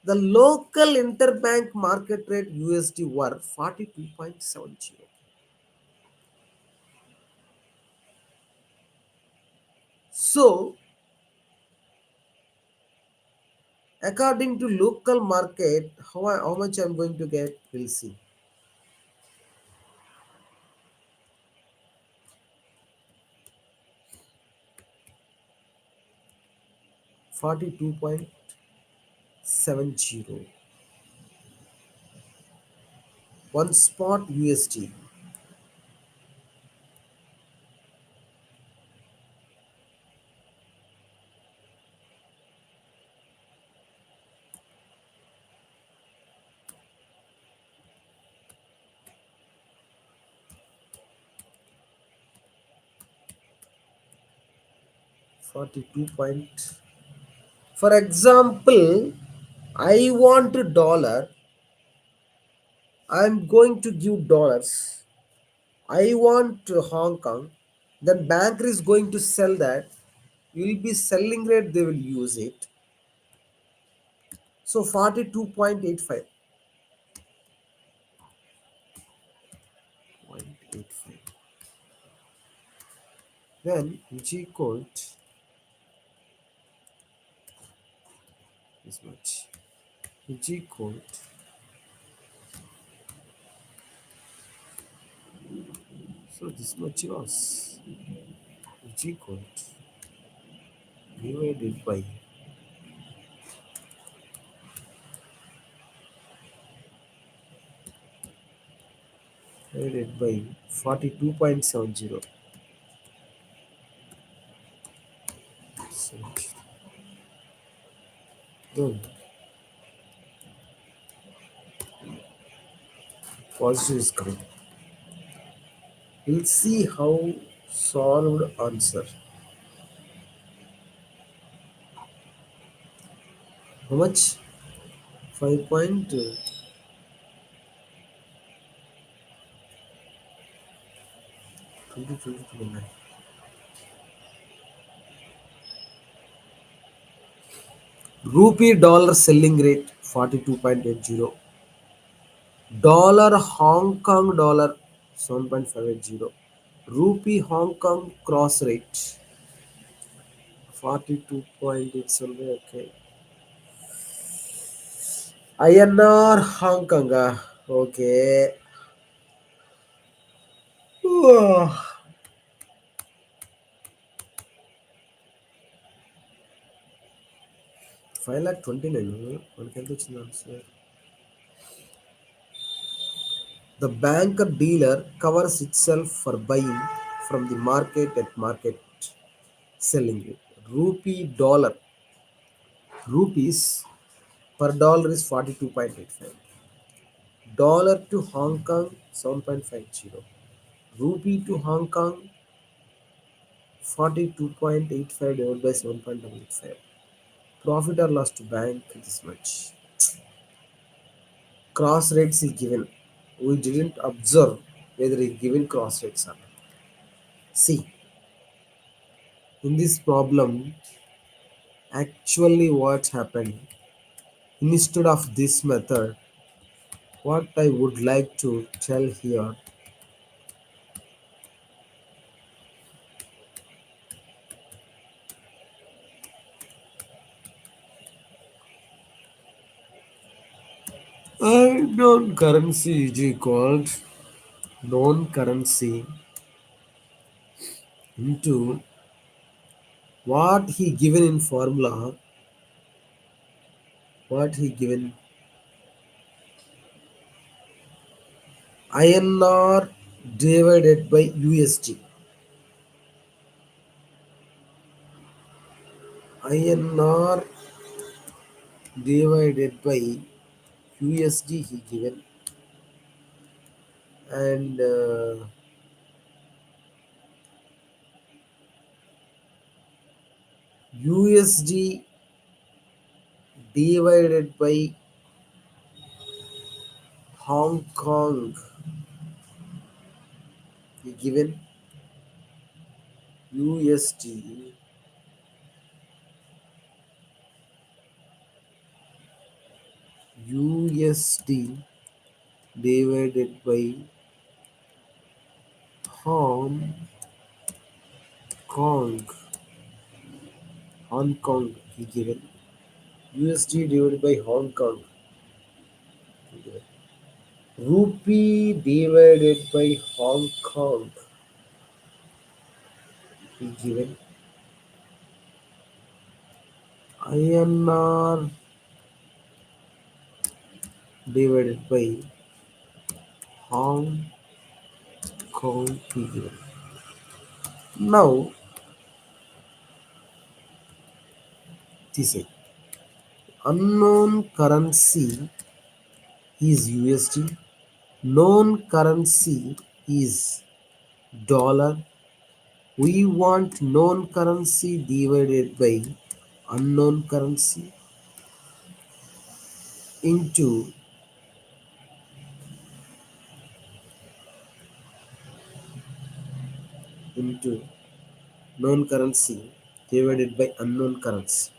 the local interbank market rate USD were 42.70. So according to local market, how much I'm going to get, we'll see. 42.70. One spot USD. 42 point. For example, I want a dollar. I'm going to give dollars. I want to Hong Kong. Then banker is going to sell that. You will be selling rate, they will use it. So 42.85. 0.85. Then which equal to this much. Which equal to, so this much was which equal to divided by 42.70. No, positive is correct. We'll see how solved answer. How much? 5.20. Rupee dollar selling rate 42.80. Dollar Hong Kong dollar 7.580. Rupee Hong Kong cross rate 42.8. Okay. INR Hong Kong. Okay. 5,29,000. మనకి ఎంత వచ్చింది answer? The banker dealer covers itself for buying from the market at market selling rate. Rupee dollar rupees per dollar is 42.85. Dollar to Hong Kong 7.50. Rupee to Hong Kong 42.85 divided by 7.85. Profit or loss to bank this much. Cross rates is given. We didn't observe whether it given cross rates or not. See, in this problem, actually what happened, instead of this method, what I would like to tell here, known currency is equal known currency into what he given in formula, what he given INR divided by USD. INR divided by USD he given, and USD divided by Hong Kong he given, USD USD divided by Hong Kong, Hong Kong he given, USD divided by Hong Kong he given. Rupee divided by Hong Kong he given, INR divided by Hong Kong he given. Now this is unknown currency is USD, known currency is dollar. We want known currency divided by unknown currency into known currency divided by unknown currency.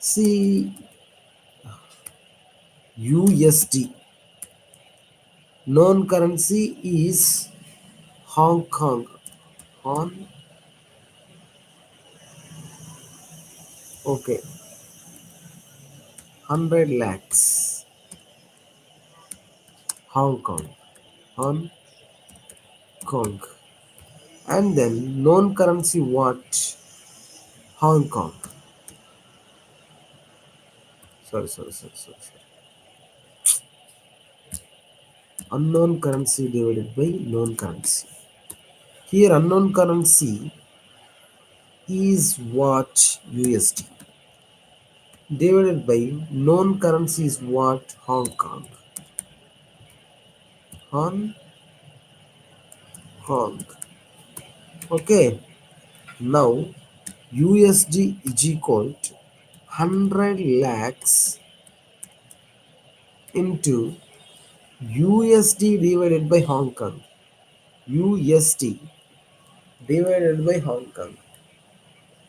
See, USD known currency is Hong Kong. On okay, 100 lakhs Hong Kong, Hong Kong, and then known currency what? Hong Kong. Sorry. Unknown currency divided by known currency. Here unknown currency is what? USD. divided by known currency is what? Hong Kong. Hong Kong. Okay. Now USD is equal to 100 lakhs into USD divided by Hong Kong. USD divided by Hong Kong.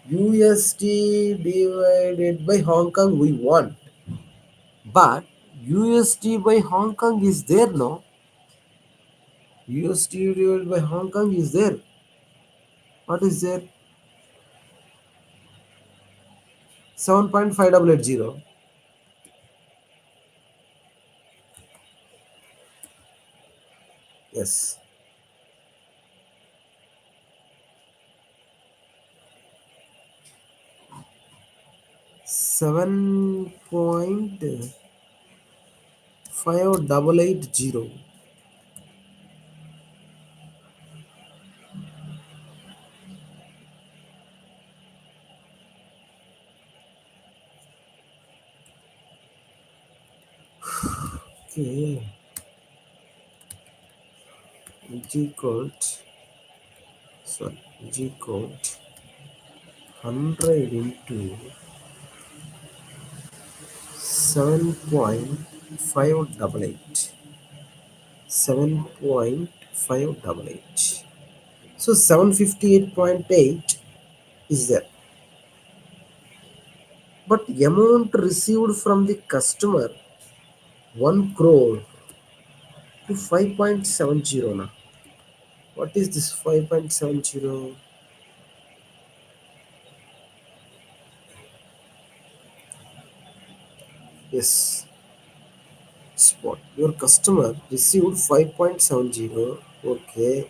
USD divided by Hong Kong we want. But USD by Hong Kong is there no? USD divided by Hong Kong is there. What is there? 7.5880. Yes. 7.5880. Okay. G code. Sorry. G code 100 into 7.588. 7.588. So 758.8 is there. But amount received from the customer 1 crore to 5.70 now. What is this 5.70? Yes, spot. Your customer received 5.70. Okay.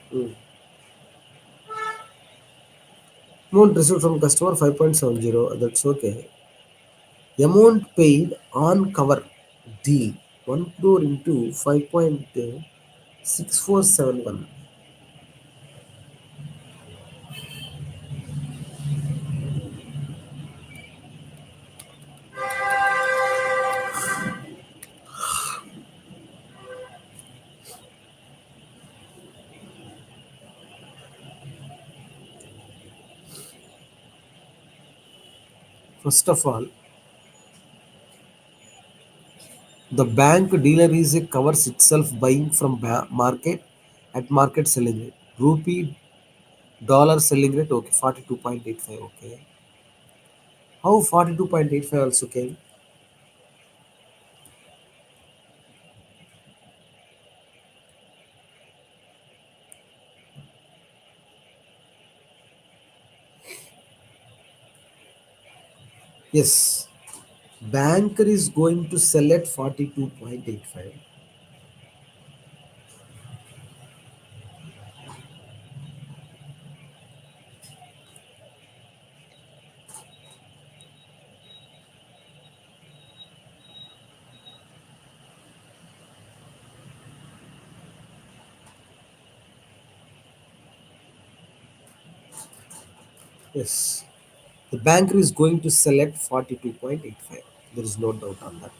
Amount received from customer 5.70. That's okay. Amount paid on cover deal 1 crore into 5.6471. First of all, the bank dealer is a covers itself buying from market at market selling rate. Rupee dollar selling rate okay 42.85 okay. How 42.85 also came? Yes. Banker is going to sell at 42.85. Yes. The banker is going to sell at 42.85. There is no doubt on that.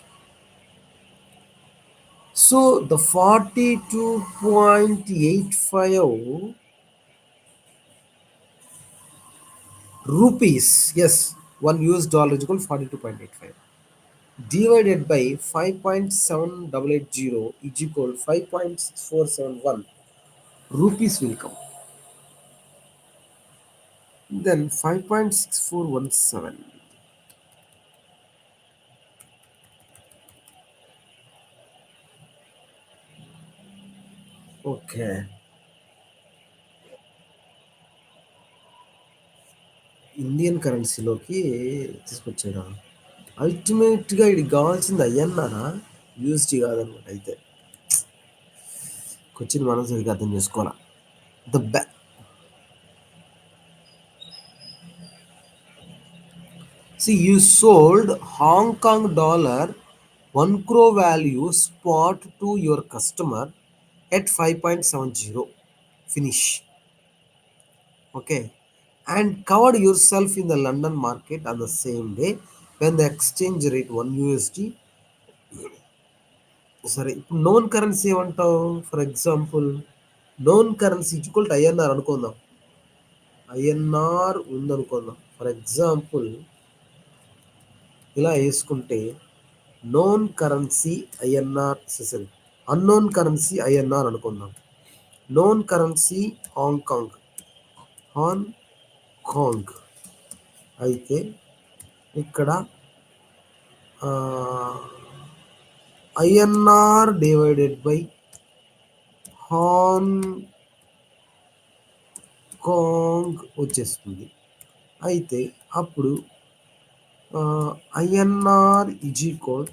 So the 42.85 rupees, yes, 1 US dollar is equal to 42.85 divided by 5.7880 is equal to 5.6471 rupees will come. Then 5.6417. Okay. Indian కరెన్సీలోకి తీసుకొచ్చాడా అల్టిమేట్గా ఇది కావాల్సింది అయ్యన్నారా UST కాదనమాట అయితే question మనం సరిగ్గా అర్థం చేసుకోవాలా the బ్యా See, you sold Hong Kong dollar 1 crore value spot to your customer at 5.70. Finish. Okay. And covered yourself in the London market on the same day when the exchange rate 1 USD, సరే ఇప్పుడు known currency ఏమంటావు? For example known currency equal to INR అనుకుందాం. INR ఉందనుకుందాం. For example ఇలా వేసుకుంటే known currency INR, సరే unknown currency INR అనుకుందాం. Known currency Hong Kong, Hong Kong అయితే ఇక్కడ ఐఎన్ఆర్ డివైడెడ్ బై హాంకాంగ్ వచ్చేస్తుంది. అయితే అప్పుడు INR is equal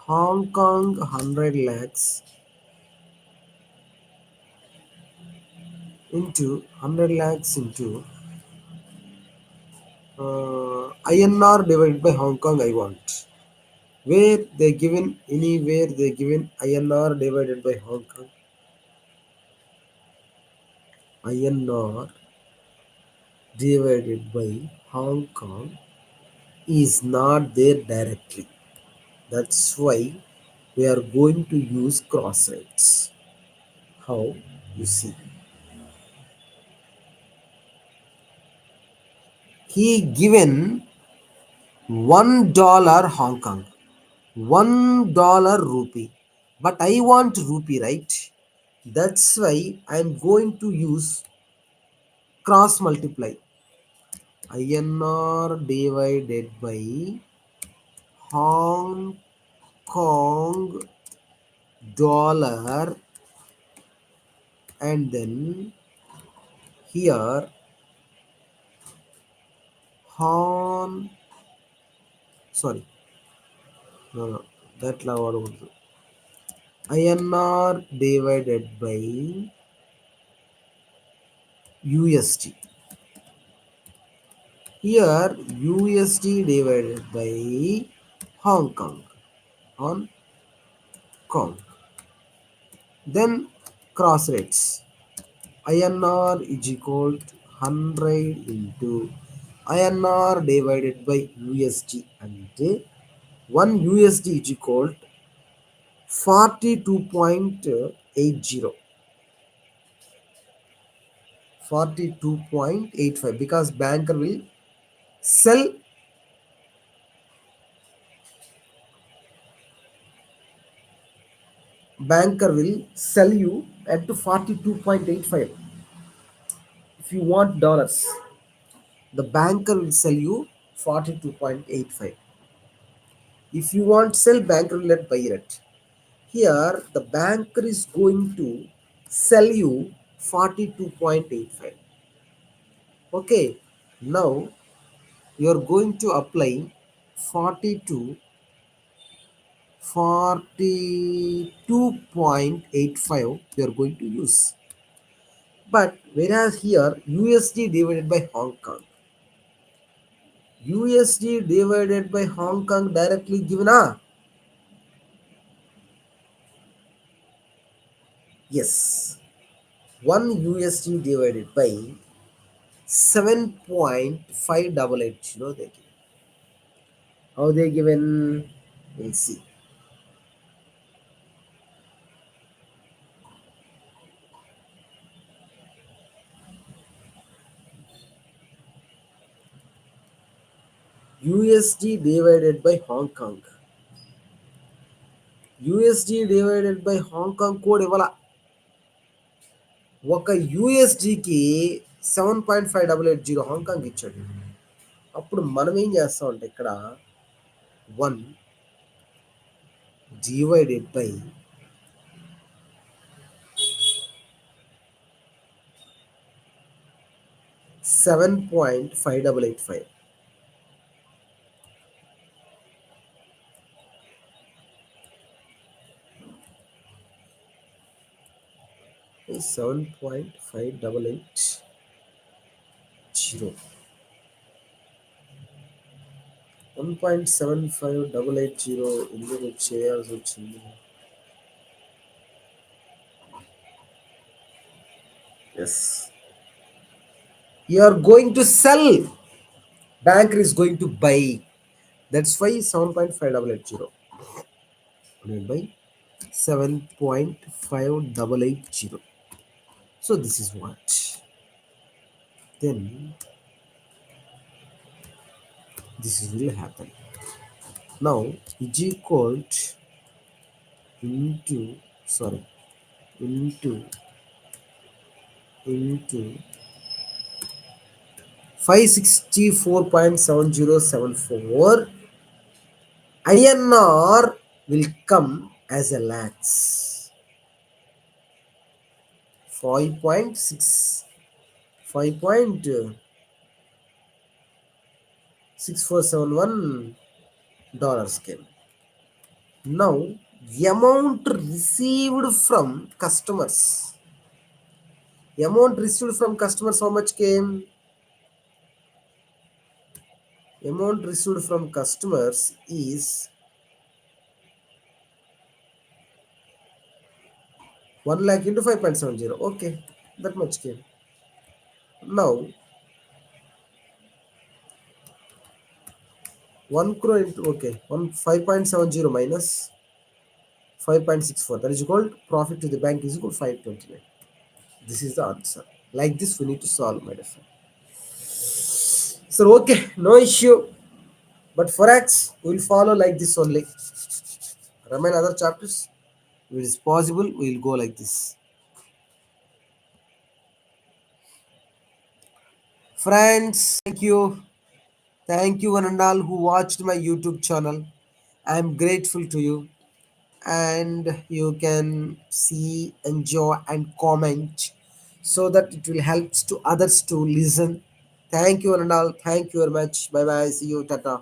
Hong Kong 100 lakhs into 100 lakhs into INR divided by Hong Kong I want. Where they given, anywhere they given INR divided by Hong Kong. INR divided by Hong Kong is not there directly. That's why we are going to use cross rates. How? You see. He given $1 Hong Kong, $1 rupee, but I want rupee, right? That's why I am going to use cross multiply. INR divided by Hong Kong dollar, and then here sorry, no, that INR divided by USD. Here USD divided by Hong Kong, then cross rates. INR is equal to 100 into INR divided by USD, and 1 USD is equal to 42.80, 42.85, because banker will sell you at 42.85. If you want dollars, the banker will sell you 42.85. If you want sell, banker will let buy it. Here the banker is going to sell you 42.85. Okay, now you are going to apply 42.85 you are going to use. But whereas here USD divided by Hong Kong, USD divided by Hong Kong directly given, yes, 1 USD divided by 7.588, they give. How they given? We'll see. USD divided by Hong Kong. USD divided by Hong Kong code ఇవ్వాల. ఒక యూఎస్డికి 7.5880 Hong Kong ఇచ్చాడు. అప్పుడు మనం ఏం చేస్తామంటే ఇక్కడ 1 divided by 7.5885. 7.5880, 1.7580 ఎందుకు చేయాల్సి వచ్చింది? Yes, you are going to sell, banker is going to buy. That's why 7.5880 divided by 7.5880. So this is what. Then this will happen. Now is equal into sorry into 564.7074 INR will come as a lakhs 5.6 5.6471 dollars came. Now the amount received from customers. The amount received from customers how much came? Amount received from customers is 1 lakh into 5.70. Okay, that much came. Now 1 crore into okay 5.70 minus 5.64, that is equal to profit to the bank is equal to 529. This is the answer. Like this we need to solve, my dear friend. So okay, no issue. But forex we will follow like this only. Remain other chapters. If it is possible, we will go like this. Friends, thank you. Thank you one and all who watched my YouTube channel. I am grateful to you. And you can see, enjoy and comment so that it will help to others to listen. Thank you one and all. Thank you very much. Bye bye. See you. Tata.